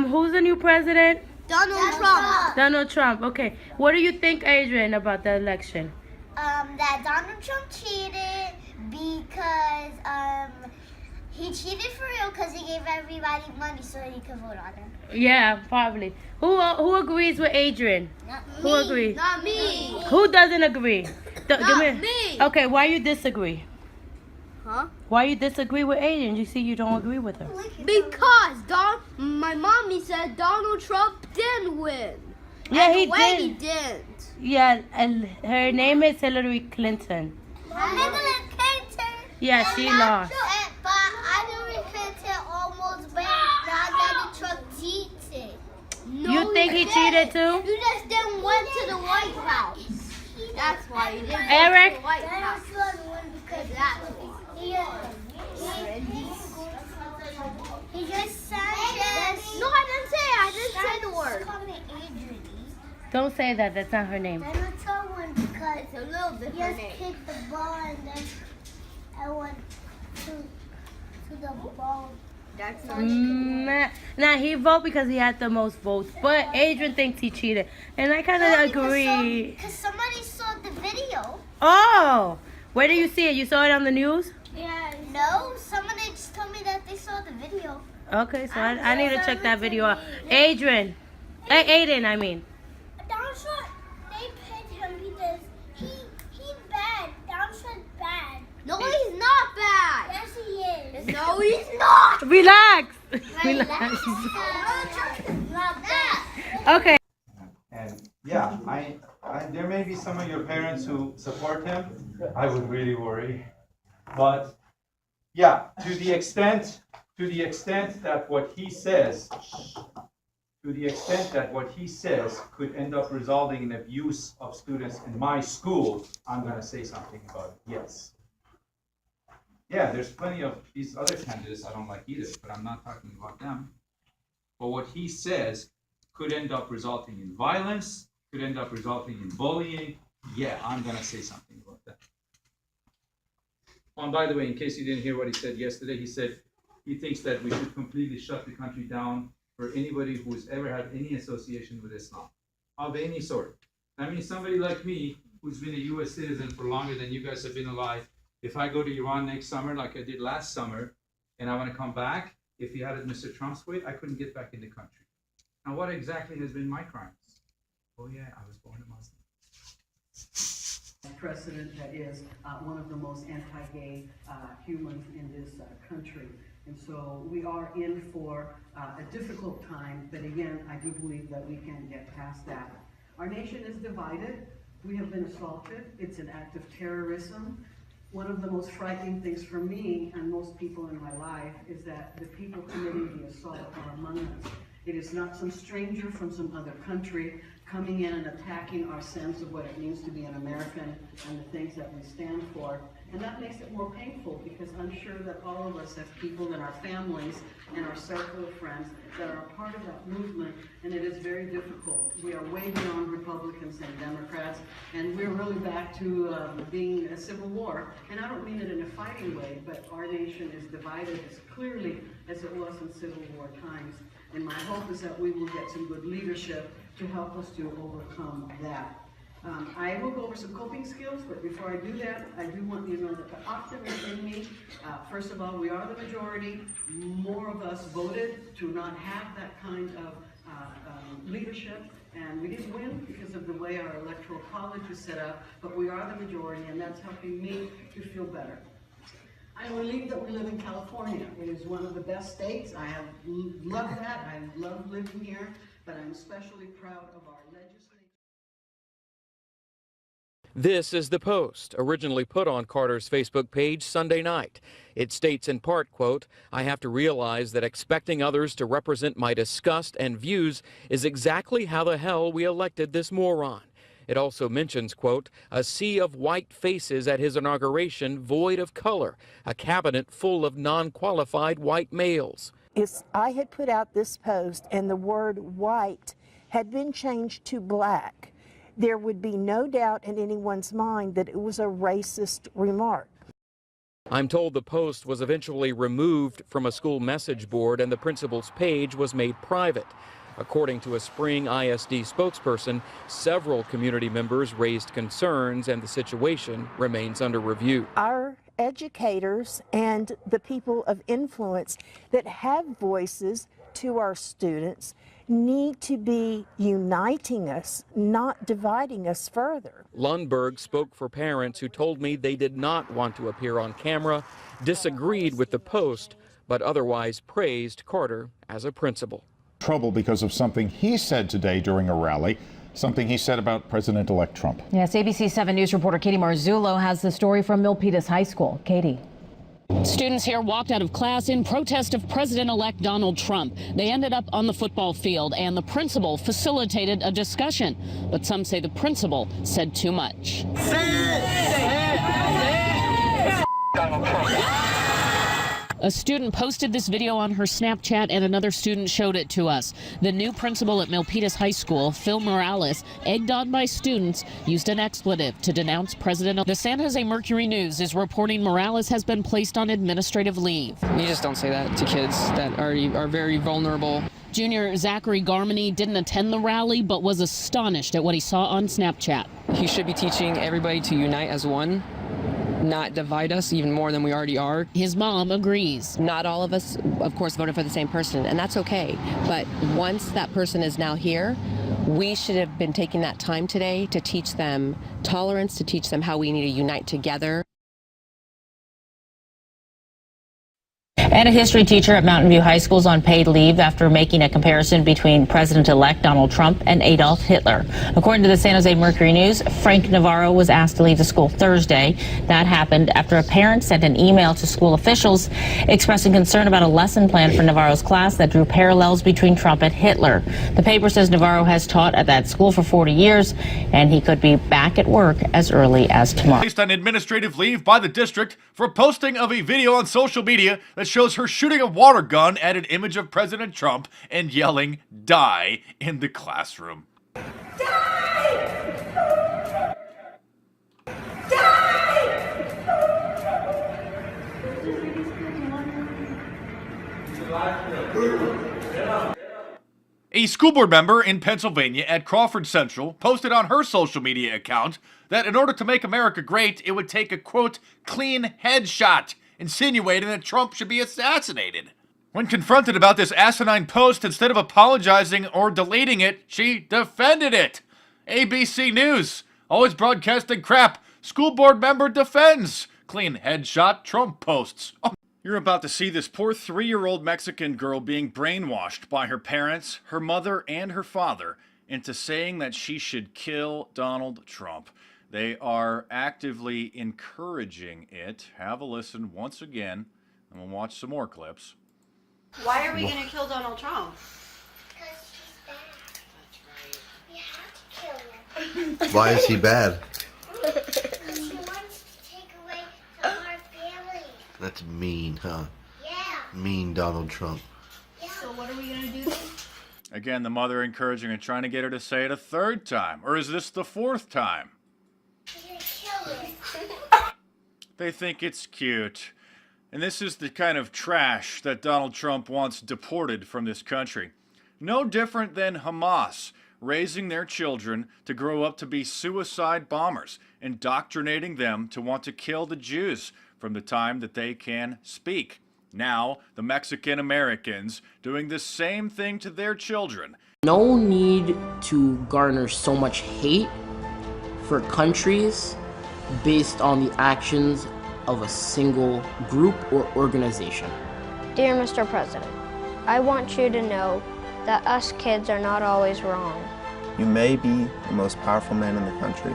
Who's the new president? Donald Trump. Donald Trump. Okay. What do you think, Adrian, about the election? That Donald Trump cheated because he cheated for real because he gave everybody money so he could vote on him. Yeah, probably. Who agrees with Adrian? Who agrees? Not me. Who doesn't agree? Not me. Okay, why you disagree? Huh? Why you disagree with Adrian? You see, you don't agree with her. Because my mommy said Donald Trump didn't win. Yeah, and he the way did. He didn't. Yeah, and her name is Hillary Clinton. Hillary Clinton. Yeah, she lost. But Hillary Clinton almost won. Now Donald Trump cheated. No, You think he cheated too? You just didn't went to the White House. That's why he didn't Eric? go to the White House. Because that's why. He just said No, I didn't say the word. Don't say that. That's not her name. Donald Trump won because it's a little bit he just kicked the ball and then I went to the ball. That's not Nah, he voted because he had the most votes. But Adrian thinks he cheated. And I kind of agree. Because somebody saw the video. Oh! Where did you see it? You saw it on the news? Yeah. No, somebody just told me that they saw the video. Okay, so I need to check that video out. Adrian. Aiden, I mean. Donald Trump, they picked him because he's bad. Donald Trump's bad. No, he's not bad. Yes, he is. No, he's not. Relax. Relax. Donald Trump is not bad. Okay. And yeah, I there may be some of your parents who support him. I would really worry. But yeah, to the extent that what he says could end up resulting in abuse of students in my school, I'm going to say something about it. Yes. Yeah, there's plenty of these other candidates I don't like either, but I'm not talking about them. But what he says could end up resulting in violence, could end up resulting in bullying. Yeah, I'm going to say something about that. Oh, and by the way, in case you didn't hear what he said yesterday, he said he thinks that we should completely shut the country down for anybody who has ever had any association with Islam, of any sort. I mean, somebody like me, who's been a U.S. citizen for longer than you guys have been alive, if I go to Iran next summer, like I did last summer, and I want to come back, if he had it Mr. Trump's way, I couldn't get back in the country. Now, what exactly has been my crimes? Oh yeah, I was born a Muslim. Precedent that is one of the most anti-gay humans in this country. And so we are in for a difficult time, but again, I do believe that we can get past that. Our nation is divided. We have been assaulted. It's an act of terrorism. One of the most frightening things for me and most people in my life is that the people committing the assault are among us. It is not some stranger from some other country coming in and attacking our sense of what it means to be an American and the things that we stand for. And that makes it more painful because I'm sure that all of us have people in our families and our circle of friends that are a part of that movement, and it is very difficult. We are way beyond Republicans and Democrats, and we're really back to being a civil war. And I don't mean it in a fighting way, but our nation is divided as clearly as it was in Civil War times. And my hope is that we will get some good leadership to help us to overcome that. I will go over some coping skills, but before I do that, I do want you to know that the optimism in me, first of all, we are the majority. More of us voted to not have that kind of leadership, and we didn't win because of the way our electoral college is set up, but we are the majority, and that's helping me to feel better. I'm relieved that we live in California. It is one of the best states. I have loved that. I love living here, but I'm especially proud of our legislature. This is The Post, originally put on Carter's Facebook page Sunday night. It states in part, quote, "I have to realize that expecting others to represent my disgust and views is exactly how the hell we elected this moron." It also mentions, quote, "a sea of white faces at his inauguration void of color, a cabinet full of non-qualified white males." If I had put out this post and the word white had been changed to black, there would be no doubt in anyone's mind that it was a racist remark. I'm told the post was eventually removed from a school message board and the principal's page was made private. According to a Spring ISD spokesperson, several community members raised concerns and the situation remains under review. Our educators and the people of influence that have voices to our students need to be uniting us, not dividing us further. Lundberg spoke for parents who told me they did not want to appear on camera, disagreed with the post, but otherwise praised Carter as a principal. Trouble because of something he said today during a rally, something he said about President-elect Trump. Yes, ABC 7 News reporter Katie Marzullo has the story from Milpitas High School. Katie. Students here walked out of class in protest of President-elect Donald Trump. They ended up on the football field, and the principal facilitated a discussion. But some say the principal said too much. Donald Trump. A student posted this video on her Snapchat, and another student showed it to us. The new principal at Milpitas High School, Phil Morales, egged on by students, used an expletive to denounce President. The San Jose Mercury News is reporting Morales has been placed on administrative leave. You just don't say that to kids that are very vulnerable. Junior Zachary Garmany didn't attend the rally, but was astonished at what he saw on Snapchat. He should be teaching everybody to unite as one, not divide us even more than we already are. His mom agrees. Not all of us, of course, voted for the same person, and that's okay. But once that person is now here, we should have been taking that time today to teach them tolerance, to teach them how we need to unite together. And a history teacher at Mountain View High School is on paid leave after making a comparison between President-elect Donald Trump and Adolf Hitler. According to the San Jose Mercury News, Frank Navarro was asked to leave the school Thursday. That happened after a parent sent an email to school officials expressing concern about a lesson plan for Navarro's class that drew parallels between Trump and Hitler. The paper says Navarro has taught at that school for 40 years, and he could be back at work as early as tomorrow. Placed on administrative leave by the district for posting of a video on social media that shows her shooting a water gun at an image of President Trump and yelling, "Die," in the classroom. Die! Die! A school board member in Pennsylvania at Crawford Central posted on her social media account that in order to make America great, it would take a, quote, clean headshot, insinuating that Trump should be assassinated. When confronted about this asinine post, instead of apologizing or deleting it, she defended it. ABC News, always broadcasting crap. School board member defends clean headshot Trump posts. Oh. You're about to see this poor 3-year-old Mexican girl being brainwashed by her parents, her mother, and her father into saying that she should kill Donald Trump. They are actively encouraging it. Have a listen once again, and we'll watch some more clips. Why are we going to kill Donald Trump? Because he's bad. We have to kill him. Why is he bad? Because he wants to take away from our family. That's mean, huh? Yeah. Mean Donald Trump. Yeah. So what are we going to do then? Again, the mother encouraging and trying to get her to say it a 3rd time. Or is this the 4th time? We're going to kill him. They think it's cute. And this is the kind of trash that Donald Trump wants deported from this country. No different than Hamas raising their children to grow up to be suicide bombers, indoctrinating them to want to kill the Jews from the time that they can speak. Now, the Mexican Americans doing the same thing to their children. No need to garner so much hate for countries based on the actions of a single group or organization. Dear Mr. President, I want you to know that us kids are not always wrong. You may be the most powerful man in the country.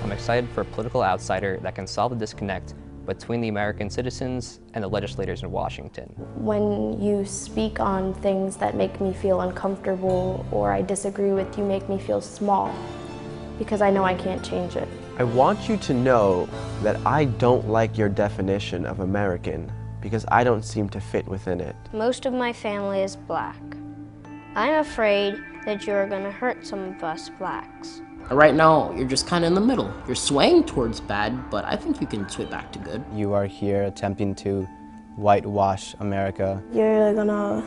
I'm excited for a political outsider that can solve the disconnect between the American citizens and the legislators in Washington. When you speak on things that make me feel uncomfortable or I disagree with, you make me feel small because I know I can't change it. I want you to know that I don't like your definition of American because I don't seem to fit within it. Most of my family is black. I'm afraid that you're going to hurt some of us blacks. Right now, you're just kind of in the middle. You're swaying towards bad, but I think you can sway back to good. You are here attempting to whitewash America. You're gonna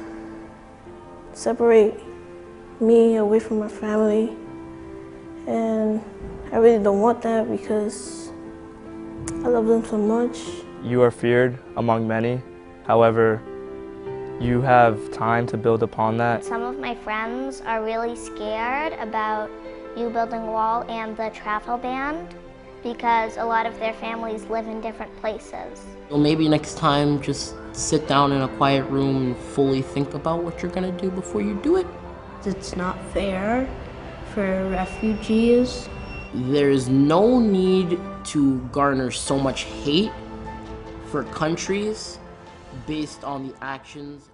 separate me away from my family, and I really don't want that because I love them so much. You are feared among many. However, you have time to build upon that. Some of my friends are really scared about you building a wall and the travel ban because a lot of their families live in different places. Well, maybe next time, just sit down in a quiet room and fully think about what you're gonna do before you do it. It's not fair for refugees. There is no need to garner so much hate for countries based on the actions.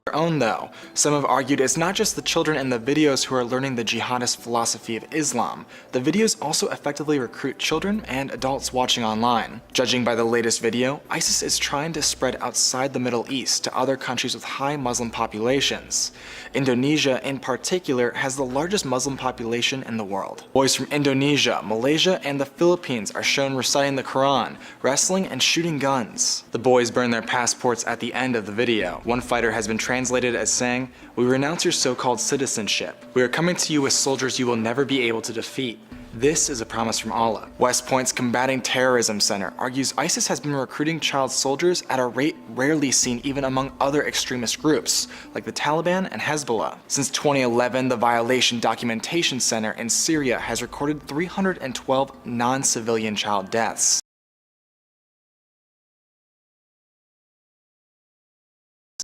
Their own though. Some have argued it's not just the children in the videos who are learning the jihadist philosophy of Islam. The videos also effectively recruit children and adults watching online. Judging by the latest video, ISIS is trying to spread outside the Middle East to other countries with high Muslim populations. Indonesia in particular has the largest Muslim population in the world. Boys from Indonesia, Malaysia, and the Philippines are shown reciting the Quran, wrestling, and shooting guns. The boys burn their passports at the end of the video. One fighter has been translated as saying, "We renounce your so-called citizenship. We are coming to you with soldiers you will never be able to defeat. This is a promise from Allah." West Point's Combating Terrorism Center argues ISIS has been recruiting child soldiers at a rate rarely seen even among other extremist groups, like the Taliban and Hezbollah. Since 2011, the Violation Documentation Center in Syria has recorded 312 non-civilian child deaths.